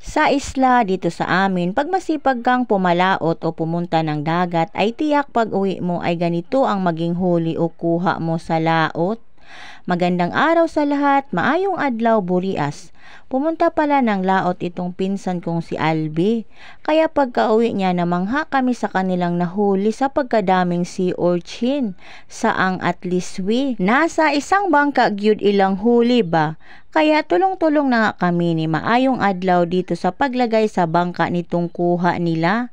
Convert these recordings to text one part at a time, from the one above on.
Sa isla dito sa amin, pag masipag kang pumalaot o pumunta ng dagat, ay tiyak pag uwi mo ay ganito ang maging huli o kuha mo sa laot. Magandang araw sa lahat, maayong adlaw burias. Pumunta pala ng laot itong pinsan kong si Albi. Kaya pagka-uwi niya namangha kami sa kanilang nahuli sa pagkadaming sea urchin. Saang at liswi. Nasa isang bangka gyud ilang huli ba? Kaya tulong-tulong na nga kami ni maayong adlaw dito sa paglagay sa bangka nitong kuha nila.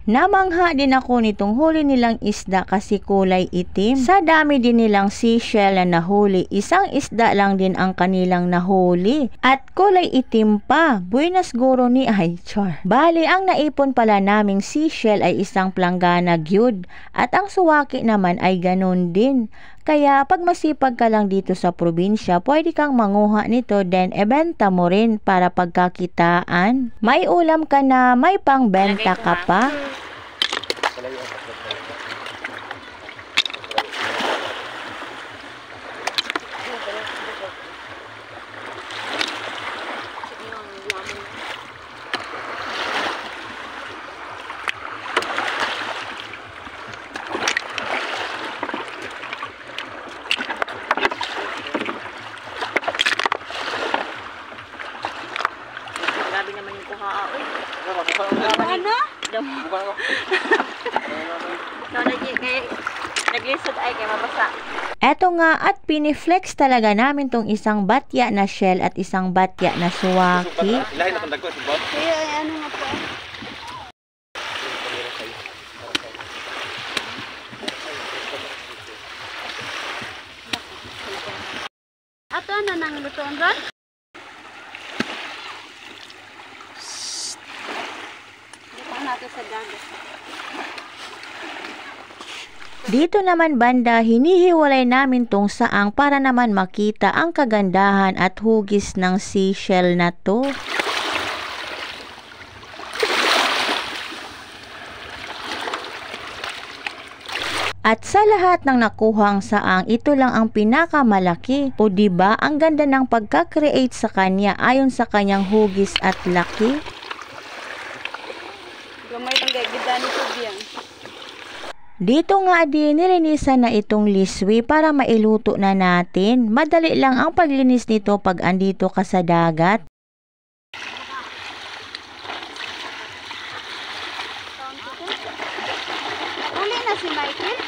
Namangha din ako nitong huli nilang isda kasi kulay itim. Sa dami din nilang seashell na nahuli, isang isda lang din ang kanilang nahuli. At kulay itim pa. Buenas guro ni Char. Bali, ang naipon pala naming seashell ay isang planggana gyud. At ang suwaki naman ay ganun din. Kaya pag masipag ka lang dito sa probinsya, pwede kang manguha nito then ebenta mo rin para pagkakitaan. May ulam ka na, may pangbenta ka pa. Grabe naman yung kuha. Uy. Ano? Naglisod ay kay mabasa. Eto nga at piniflex talaga namin tong isang batya na shell at isang batya na suwaki. Kaya ano nga po? Ato ano nang lutoon doon? Dito natin sa dagat. Dito naman banda, hinihiwalay namin tong saang para naman makita ang kagandahan at hugis ng seashell na to. At sa lahat ng nakuhang saang, ito lang ang pinakamalaki. O diba, ang ganda ng pagka-create sa kanya ayon sa kanyang hugis at laki. Gamay lang gagida nito diyan. Dito nga din nilinisan na itong liswi para mailuto na natin. Madali lang ang paglinis nito pag andito ka sa dagat. Uli na si Michael.